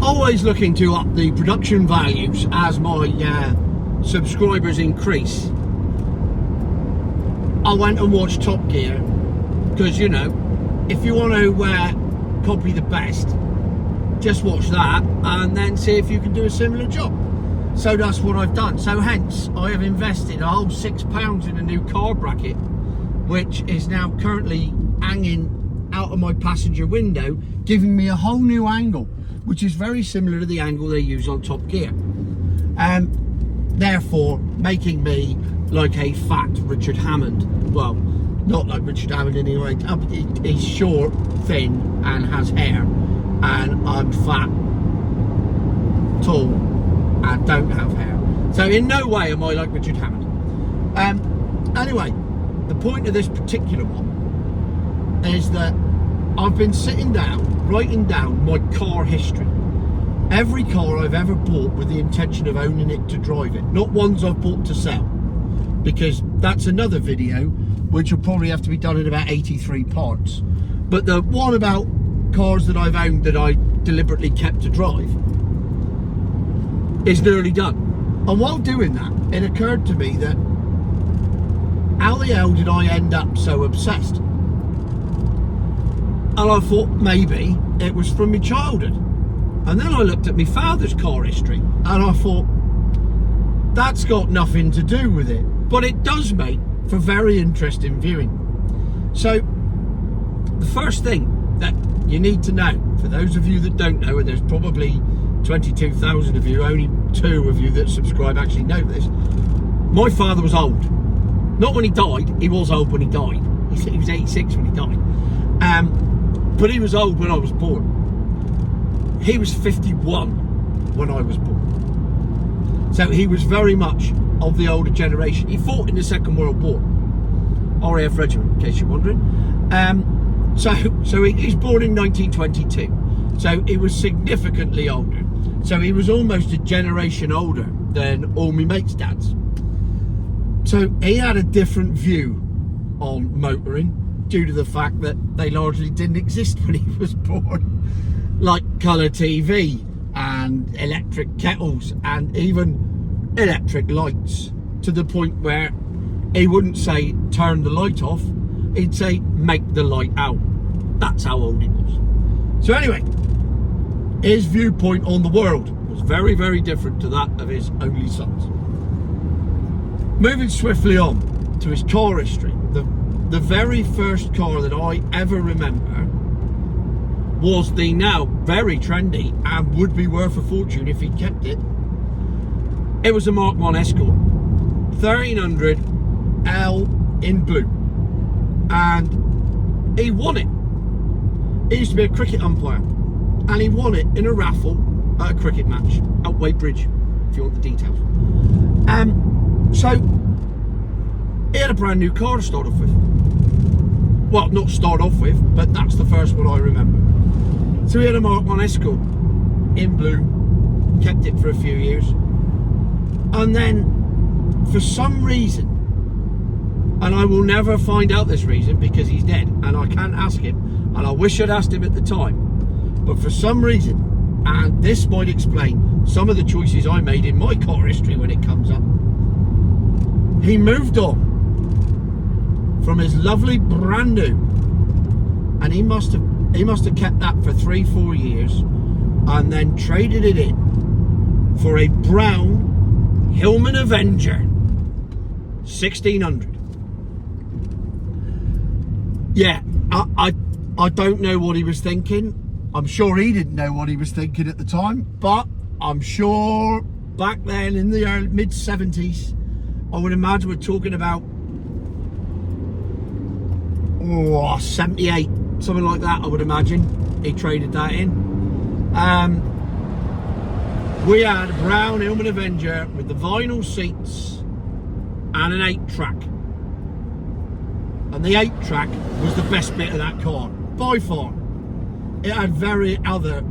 always looking to up the production values as my subscribers increase. I went and watched Top Gear because, you know, if you want to copy the best, just watch that and then see if you can do a similar job. So that's what I've done. So hence I have invested a whole £6 in a new car bracket, which is now currently hanging out of my passenger window, giving me a whole new angle, which is very similar to the angle they use on Top Gear, therefore making me like a fat Richard Hammond. Well, not like Richard Hammond anyway. He's short, thin and has hair, and I'm fat, tall and don't have hair. So in no way am I like Richard Hammond. Anyway, the point of this particular one is that I've been sitting down, writing down my car history. Every car I've ever bought with the intention of owning it to drive it. Not ones I've bought to sell, because that's another video which will probably have to be done in about 83 parts. But the one about cars that I've owned that I deliberately kept to drive is nearly done. And while doing that, it occurred to me that how the hell did I end up so obsessed? And I thought maybe it was from my childhood. And then I looked at my father's car history and I thought, that's got nothing to do with it. But it does make for very interesting viewing. So the first thing that you need to know, for those of you that don't know, and there's probably 22,000 of you, only 2 of you that subscribe actually know this, my father was old. Not when he died, he was old when he died. He was 86 when he died. But he was old when I was born. He was 51 when I was born. So he was very much of the older generation. He fought in the Second World War, RAF Regiment, in case you're wondering. So he's born in 1922. So he was significantly older. So he was almost a generation older than all my mates' dads. So he had a different view on motoring due to the fact that they largely didn't exist when he was born. Like colour TV and electric kettles and even electric lights, to the point where he wouldn't say turn the light off, he'd say make the light out. That's how old he was. So anyway, his viewpoint on the world was very, very different to that of his only sons. Moving swiftly on to his car history, the very first car that I ever remember was the now very trendy and would be worth a fortune if he'd kept it. It was a Mark 1 Escort 1300 L in blue, and he won it. He used to be a cricket umpire, and he won it in a raffle at a cricket match at Way Bridge, if you want the details. So he had a brand new car to start off with. Well, not start off with, but that's the first one I remember. So he had a Mark 1 Escort in blue, kept it for a few years, and then for some reason, and I will never find out this reason because he's dead and I can't ask him, and I wish I'd asked him at the time, but for some reason, and this might explain some of the choices I made in my car history when it comes up, he moved on from his lovely brand new, and he must have kept that for 3-4 years and then traded it in for a brown Hillman Avenger 1600. Yeah, I don't know what he was thinking. I'm sure he didn't know what he was thinking at the time, but I'm sure back then in the early mid-70s, I would imagine we're talking about 78, something like that. I would imagine he traded that in. We had a brown Hillman Avenger with the vinyl seats and an 8-track, and the 8-track was the best bit of that car by far. It had very other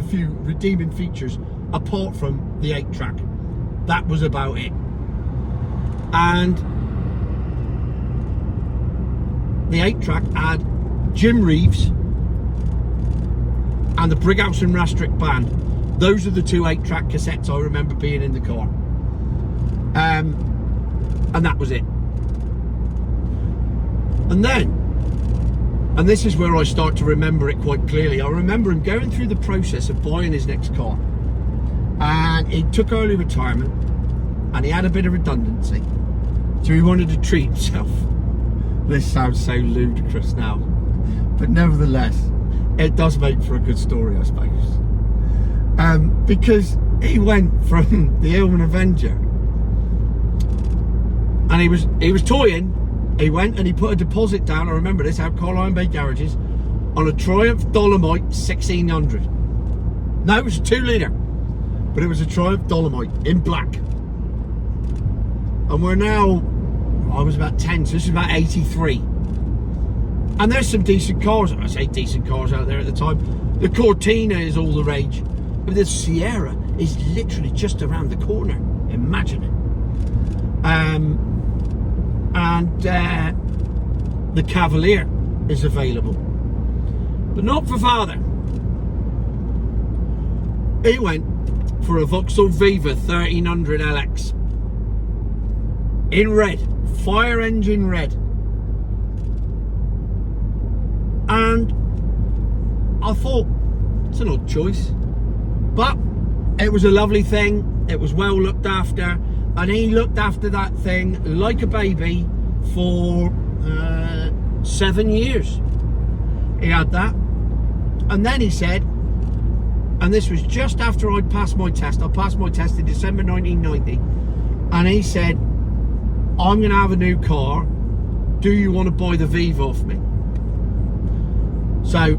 few redeeming features apart from the 8-track. That was about it. And the 8-track had Jim Reeves and the Brighouse and Rastrick band Those are the 2 8-track cassettes I remember being in the car. And that was it. And then, and this is where I start to remember it quite clearly, I remember him going through the process of buying his next car. And he took early retirement, and he had a bit of redundancy. So he wanted to treat himself. This sounds so ludicrous now, but nevertheless, it does make for a good story, I suppose. Because he went from the Hillman Avenger, and he was toying. He went and he put a deposit down, I remember this, out Carlisle Bay Garages, on a Triumph Dolomite 1600. No, it was a 2-litre, but it was a Triumph Dolomite in black. And we're now, I was about 10, so this is about 83. And there's some decent cars, I say decent cars out there at the time. The Cortina is all the rage, but the Sierra is literally just around the corner. Imagine it. And the Cavalier is available, but not for father. He went for a Vauxhall Viva 1300 LX in red, fire engine red, and I thought it's an odd choice, but it was a lovely thing. It was well looked after, and he looked after that thing like a baby for 7 years. He had that, and then he said, and this was just after I'd passed my test. I passed my test in December 1990, and he said, I'm going to have a new car. Do you want to buy the Viva off me? So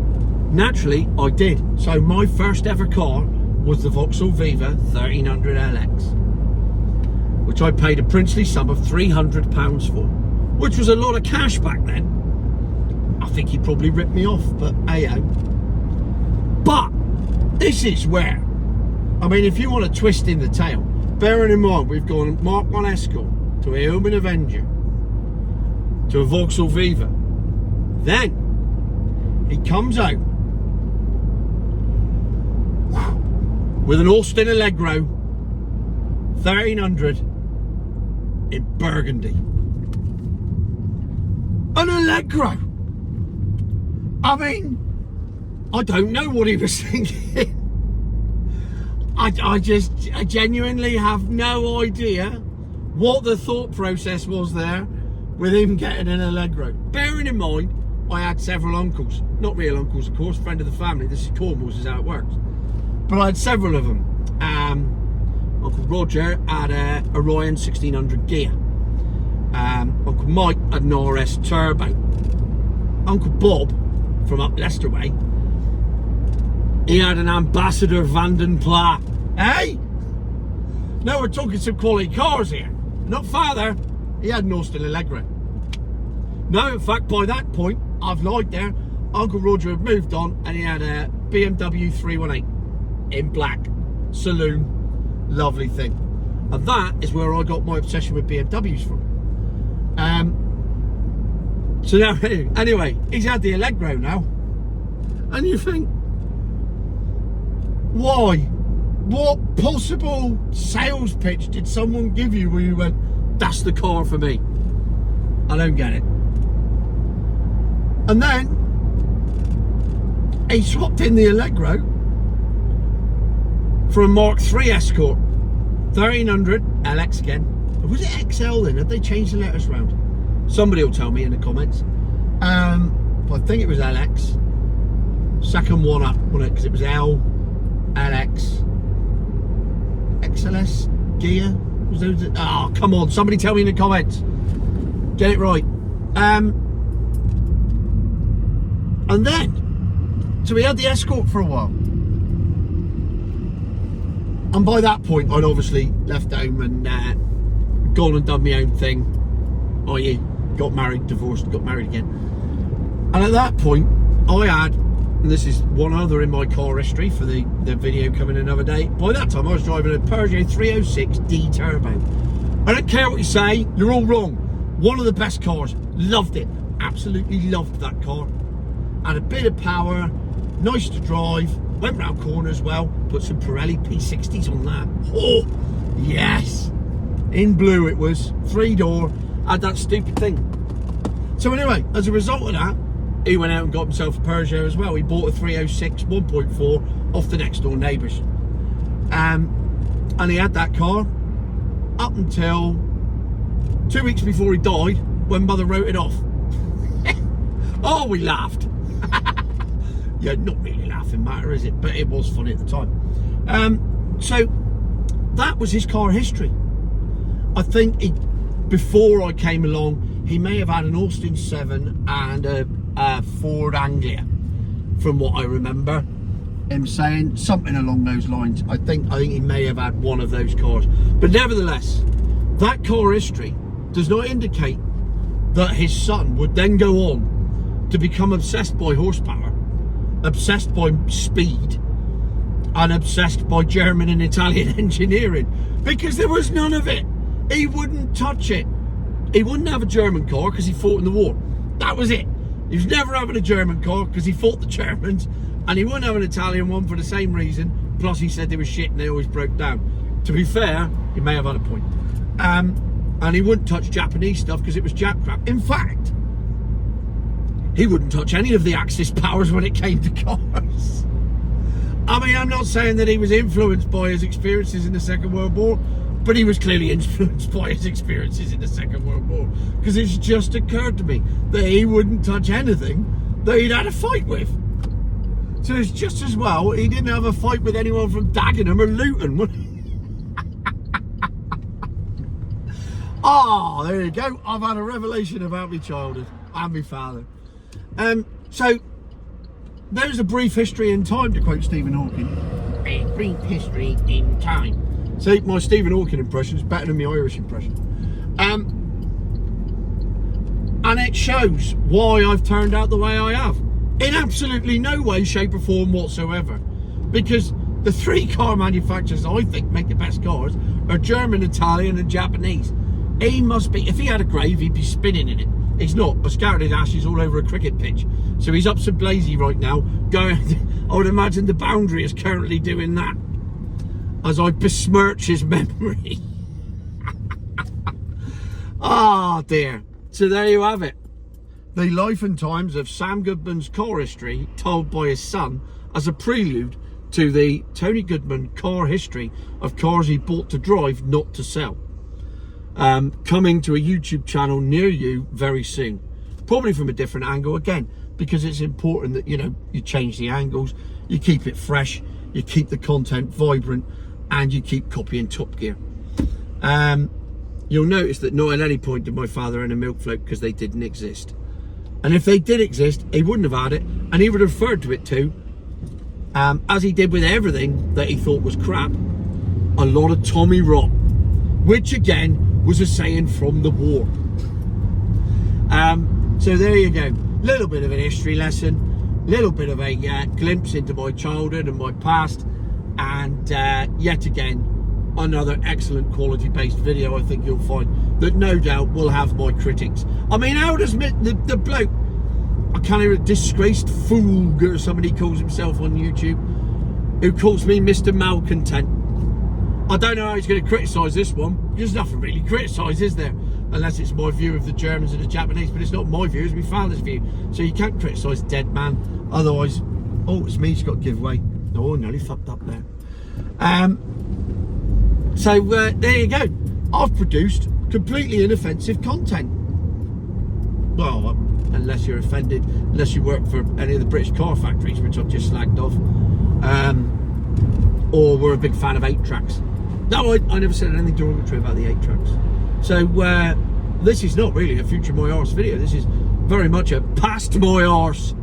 naturally I did. So my first ever car was the Vauxhall Viva 1300 LX, which I paid a princely sum of £300 for, which was a lot of cash back then. I think he probably ripped me off, but hey-oh. But this is where, I mean, if you want a twist in the tail, bearing in mind we've gone Mark 1 Escort to a Hillman Avenger to a Vauxhall Viva. Then he comes out with an Austin Allegro 1300 in burgundy. An Allegro. I mean, I don't know what he was thinking. I genuinely have no idea what the thought process was there with him getting an Allegro. Bearing in mind, I had several uncles, not real uncles of course, friend of the family, this is Cornwall's, is how it works. But I had several of them. Uncle Roger had a Orion 1600 gear. Uncle Mike had an RS turbo. Uncle Bob, from up Leicester way, he had an Ambassador Vanden Pla. Hey? Now we're talking some quality cars here. Not father, he had an Austin Allegro. No, in fact, by that point, I've lied there. Uncle Roger had moved on and he had a BMW 318 in black, saloon, lovely thing. And that is where I got my obsession with BMWs from. So now, anyway, he's had the Allegro now. And you think, why? What possible sales pitch did someone give you where you went, that's the car for me? I don't get it. And then he swapped in the Allegro for a Mark 3 Escort 1300 LX again. Was it XL then? Had they changed the letters around? Somebody will tell me in the comments. But I think it was LX. Second one up, wasn't it? Because it was L, LX, XLS, gear. Oh, come on! Somebody tell me in the comments. Get it right. And then, so we had the Escort for a while. And by that point, I'd obviously left home and gone and done my own thing, i.e. got married, divorced, got married again. And at that point, I had, and this is one other in my car history for the video coming another day, by that time I was driving a Peugeot 306 D Turbo. I don't care what you say, you're all wrong. One of the best cars, loved it, absolutely loved that car. Had a bit of power, nice to drive, went round corners well, put some Pirelli P60s on that. Oh, yes. In blue it was, 3-door, had that stupid thing. So anyway, as a result of that, he went out and got himself a Peugeot as well. He bought a 306 1.4 off the next door neighbours. And he had that car up until 2 weeks before he died, when mother wrote it off. Oh, we laughed. Yeah, not really laughing matter, is it? But it was funny at the time. So that was his car history. I think before I came along, he may have had an Austin 7 and a Ford Anglia, from what I remember him saying, something along those lines. I think he may have had one of those cars. But nevertheless, that car history does not indicate that his son would then go on to become obsessed by horsepower, obsessed by speed, and obsessed by German and Italian engineering, because there was none of it. He wouldn't touch it. He wouldn't have a German car because he fought in the war. That was it. He was never having a German car because he fought the Germans, and he wouldn't have an Italian one for the same reason. Plus he said they were shit and they always broke down. To be fair, he may have had a point. And he wouldn't touch Japanese stuff because it was Jap crap. In fact, he wouldn't touch any of the Axis powers when it came to cars. I mean, I'm not saying that he was influenced by his experiences in the Second World War, but he was clearly influenced by his experiences in the Second World War, because it's just occurred to me that he wouldn't touch anything that he'd had a fight with. So it's just as well he didn't have a fight with anyone from Dagenham or Luton, would he? Oh, there you go. I've had a revelation about my childhood and my father. So there's a brief history in time, to quote Stephen Hawking. A brief history in time. See, my Stephen Hawking impression is better than my Irish impression. And it shows why I've turned out the way I have. In absolutely no way, shape or form whatsoever. Because the three car manufacturers I think make the best cars are German, Italian and Japanese. He must be, if he had a grave, he'd be spinning in it. He's not, but scattered his ashes all over a cricket pitch. So he's up some blazy right now, going, I would imagine the Boundary is currently doing that, as I besmirch his memory. Ah, dear. So there you have it. The life and times of Sam Goodman's car history, told by his son as a prelude to the Tony Goodman car history of cars he bought to drive, not to sell. Coming to a YouTube channel near you very soon, probably from a different angle again, because it's important that, you know, you change the angles, you keep it fresh, you keep the content vibrant, and you keep copying Top Gear. You'll notice that not at any point did my father own a milk float, because they didn't exist. And if they did exist, he wouldn't have had it, and he would have referred to it too, as he did with everything that he thought was crap, a lot of Tommy Rot, which again was a saying from the war. So there you go, little bit of an history lesson, little bit of a glimpse into my childhood and my past, and yet again another excellent quality based video. I think you'll find that no doubt will have my critics. I mean, how does the bloke, I can't even, disgraced fool or somebody calls himself on YouTube, who calls me Mr. Malcontent, I don't know how he's going to criticise this one. There's nothing really to criticise, is there? Unless it's my view of the Germans and the Japanese, but it's not my view, it's my father's view. So you can't criticise dead man. Otherwise, oh, it's me, it's got giveaway. Oh, nearly fucked up there. So there you go. I've produced completely inoffensive content. Well, unless you're offended, unless you work for any of the British car factories, which I've just slagged off, or we're a big fan of 8-tracks. No, I never said anything derogatory about the 8-tracks. So this is not really a future my arse video. This is very much a past my arse